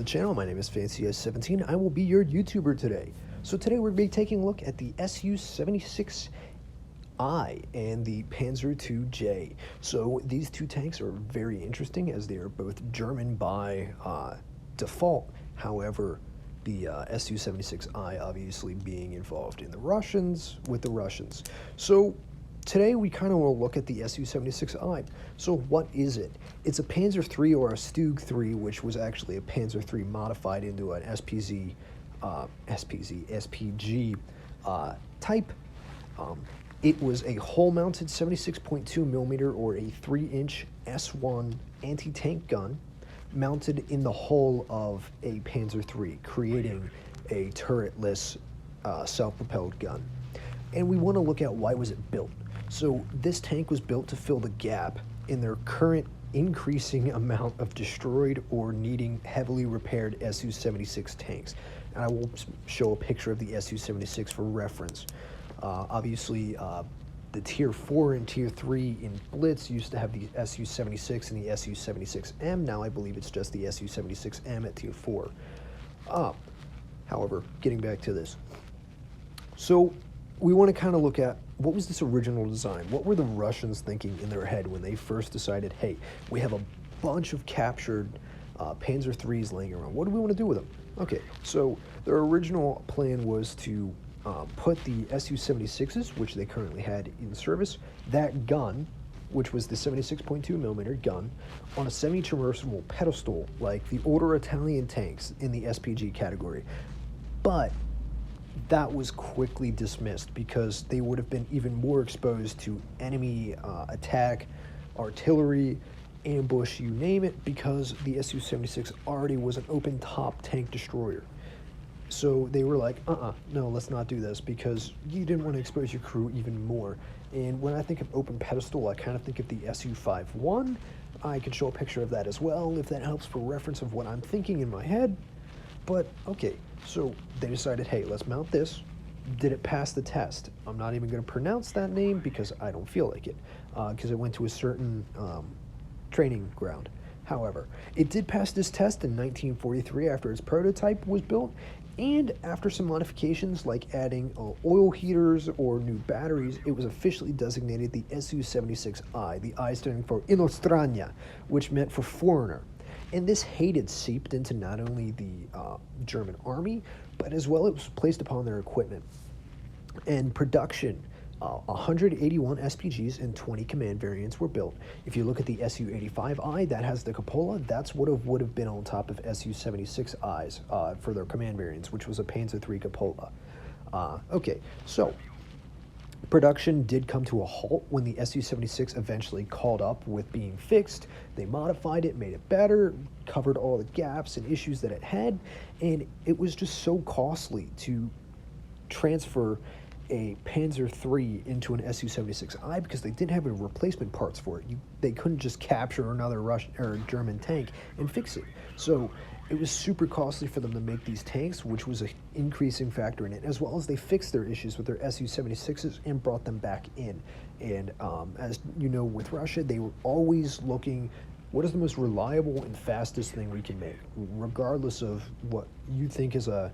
the channel. My name is FancyS17. I will be your YouTuber today. So today we're going to be taking a look at the Su-76I and the Panzer II J. So these two tanks are very interesting as they are both German by default. However, the Su-76I obviously being involved in the Russians with the Russians. So today we kind of want to look at the Su-76I. So what is it? It's a Panzer III or a Stug 3, which was actually a Panzer III modified into an SPG type. It was a hull-mounted 76.2 millimeter or a 3-inch S1 anti-tank gun mounted in the hull of a Panzer III, creating a turretless self-propelled gun. And we want to look at why was it built. So this tank was built to fill the gap in their current increasing amount of destroyed or needing heavily repaired Su-76 tanks. And I will show a picture of the Su-76 for reference. Obviously, the Tier 4 and Tier 3 in Blitz used to have the Su-76 and the Su-76M. Now I believe it's just the Su-76M at Tier 4. However, getting back to this. So we want to kind of look at what was this original design? What were the Russians thinking in their head when they first decided, hey, we have a bunch of captured Panzer IIIs laying around. What do we want to do with them? Okay, so their original plan was to put the Su-76s, which they currently had in service, that gun, which was the 76.2 millimeter gun, on a semi-submersible pedestal like the older Italian tanks in the SPG category. But that was quickly dismissed because they would have been even more exposed to enemy attack, artillery, ambush, you name it, because the Su-76 already was an open top tank destroyer. So they were like, no, let's not do this because you didn't want to expose your crew even more. And when I think of open pedestal, I kind of think of the Su-51. I could show a picture of that as well if that helps for reference of what I'm thinking in my head. But okay, so they decided, hey, let's mount this. Did it pass the test? I'm not even going to pronounce that name because I don't feel like it, because it went to a certain training ground. However, it did pass this test in 1943 after its prototype was built, and after some modifications like adding oil heaters or new batteries, it was officially designated the Su-76I, the I standing for Inostrania, which meant for foreigner. And this hate had seeped into not only the German army, but as well it was placed upon their equipment. And production, 181 SPGs and 20 command variants were built. If you look at the Su-85I, that has the cupola, that's what would have been on top of Su-76Is for their command variants, which was a Panzer III cupola. Okay, so production did come to a halt when the Su-76 eventually caught up with being fixed. They modified it, made it better, covered all the gaps and issues that it had, and it was just so costly to transfer a Panzer III into an Su-76I because they didn't have any replacement parts for it. They couldn't just capture another Russian or German tank and fix it. So it was super costly for them to make these tanks, which was an increasing factor in it, as well as they fixed their issues with their Su-76s and brought them back in. And as you know, with Russia, they were always looking, what is the most reliable and fastest thing we can make, regardless of what you think is a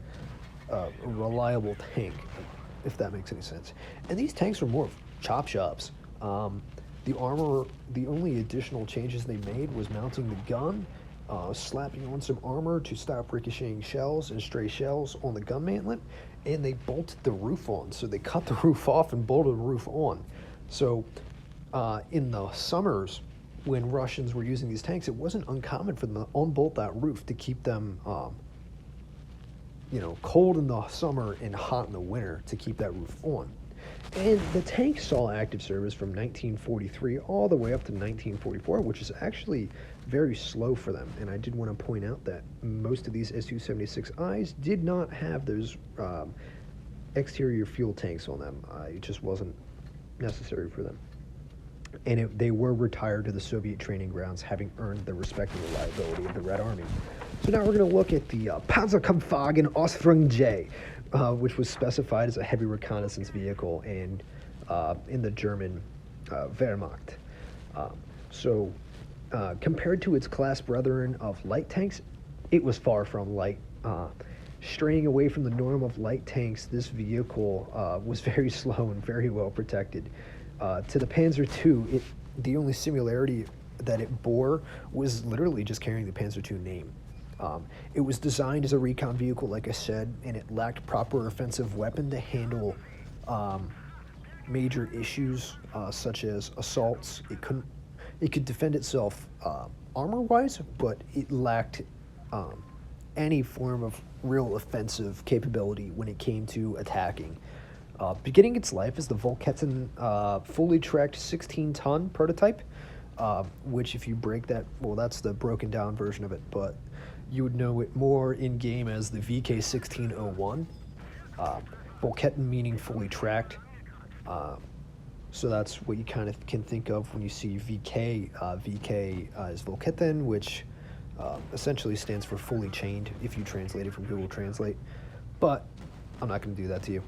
reliable tank, if that makes any sense. And these tanks were more of chop shops. The armor, the only additional changes they made was mounting the gun, slapping on some armor to stop ricocheting shells and stray shells on the gun mantlet, and they bolted the roof on. So they cut the roof off and bolted the roof on. So in the summers, when Russians were using these tanks, it wasn't uncommon for them to unbolt that roof to keep them cold in the summer and hot in the winter to keep that roof on. And the tank saw active service from 1943 all the way up to 1944, which is actually very slow for them. And I did want to point out that most of these Su-76Is did not have those exterior fuel tanks on them. It just wasn't necessary for them. And they were retired to the Soviet training grounds, having earned the respect and reliability of the Red Army. So now we're going to look at the Panzer II J, which was specified as a heavy reconnaissance vehicle and in the German Wehrmacht. Compared to its class brethren of light tanks, it was far from light. Straying away from the norm of light tanks, this vehicle was very slow and very well protected. To the Panzer II, the only similarity that it bore was literally just carrying the Panzer II name. It was designed as a recon vehicle, like I said, and it lacked proper offensive weapon to handle major issues such as assaults. It could defend itself armor-wise, but it lacked any form of real offensive capability when it came to attacking. Beginning its life as the Volketten fully tracked 16-ton prototype, which if you break that, well, that's the broken down version of it, but you would know it more in-game as the VK1601. Volketten meaning fully tracked. So that's what you kind of can think of when you see VK. VK is Volketten, which essentially stands for fully chained if you translate it from Google Translate. But I'm not going to do that to you.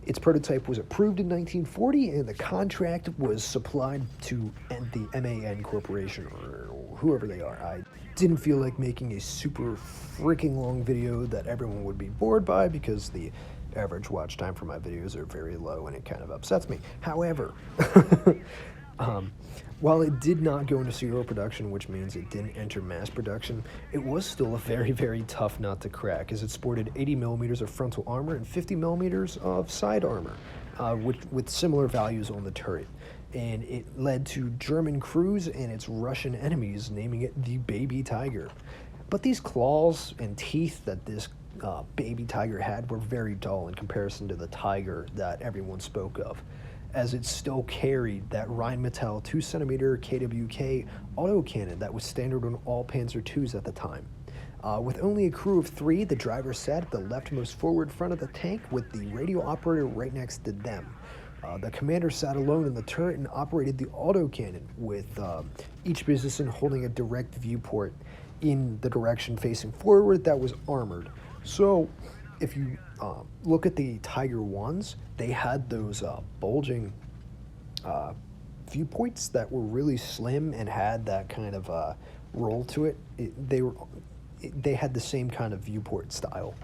Its prototype was approved in 1940, and the contract was supplied to the MAN Corporation, or whoever they are. I didn't feel like making a super freaking long video that everyone would be bored by, because the average watch time for my videos are very low, and it kind of upsets me. However, while it did not go into serial production, which means it didn't enter mass production, it was still a very, very tough nut to crack, as it sported 80 millimeters of frontal armor and 50 millimeters of side armor, with similar values on the turret. And it led to German crews and its Russian enemies naming it the Baby Tiger. But these claws and teeth that this Baby Tiger had were very dull in comparison to the Tiger that everyone spoke of, as it still carried that Rheinmetall 2cm KWK autocannon that was standard on all Panzer IIs at the time. With only a crew of 3, the driver sat at the leftmost forward front of the tank with the radio operator right next to them. The commander sat alone in the turret and operated the autocannon, with each position holding a direct viewport in the direction facing forward that was armored. So if you look at the Tiger 1s, they had those bulging viewpoints that were really slim and had that kind of roll to it. They had the same kind of viewport style,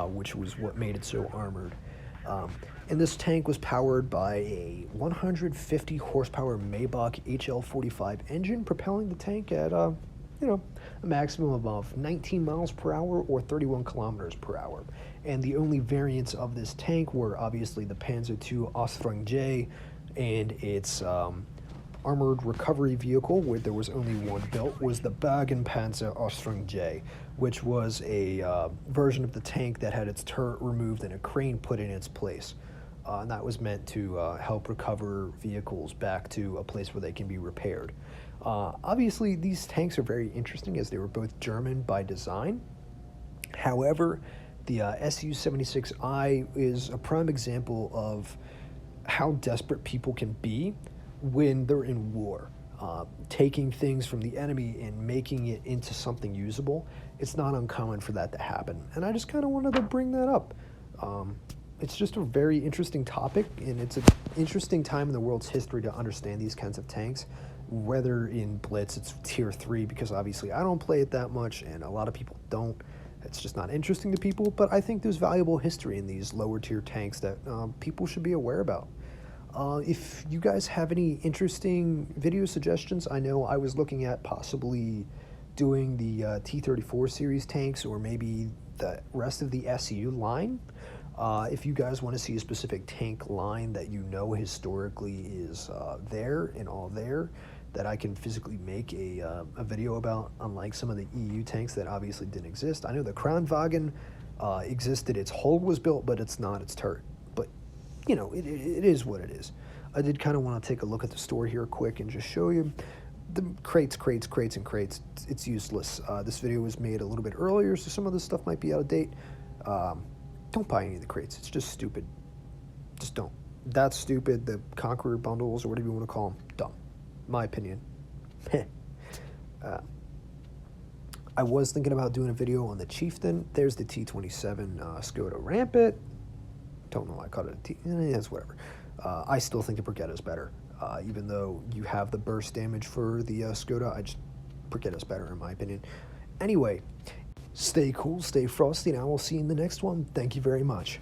which was what made it so armored. And this tank was powered by a 150 horsepower Maybach HL45 engine, propelling the tank at a maximum of 19 miles per hour or 31 kilometers per hour. And the only variants of this tank were obviously the Panzer II J and its armored recovery vehicle, where there was only one built, was the Panzer J, which was a version of the tank that had its turret removed and a crane put in its place. And that was meant to help recover vehicles back to a place where they can be repaired. Obviously, these tanks are very interesting, as they were both German by design. However, the Su-76I is a prime example of how desperate people can be when they're in war. Taking things from the enemy and making it into something usable, it's not uncommon for that to happen. And I just kind of wanted to bring that up. It's just a very interesting topic, and it's an interesting time in the world's history to understand these kinds of tanks. Whether in Blitz it's tier 3, because obviously I don't play it that much and a lot of people don't. It's just not interesting to people, but I think there's valuable history in these lower tier tanks that people should be aware about. If you guys have any interesting video suggestions, I know I was looking at possibly doing the T-34 series tanks, or maybe the rest of the SU line. If you guys want to see a specific tank line that you know historically is there and all there, that I can physically make a video about, unlike some of the EU tanks that obviously didn't exist. I know the Kranwagen existed, its hull was built, but it's not its turret. But, you know, it is what it is. I did kind of want to take a look at the store here quick and just show you the crates, and crates. It's useless. This video was made a little bit earlier, so some of this stuff might be out of date. Don't buy any of the crates. It's just stupid. Just don't. That's stupid. The Conqueror bundles, or whatever you want to call them, dumb. My opinion. I was thinking about doing a video on the Chieftain. There's the T-27 Skoda Rampant. Don't know why I called it a T. It's whatever. I still think the Brigitta's better. Even though you have the burst damage for the Skoda, Brigitta's better in my opinion. Anyway, stay cool, stay frosty, and I will see you in the next one. Thank you very much.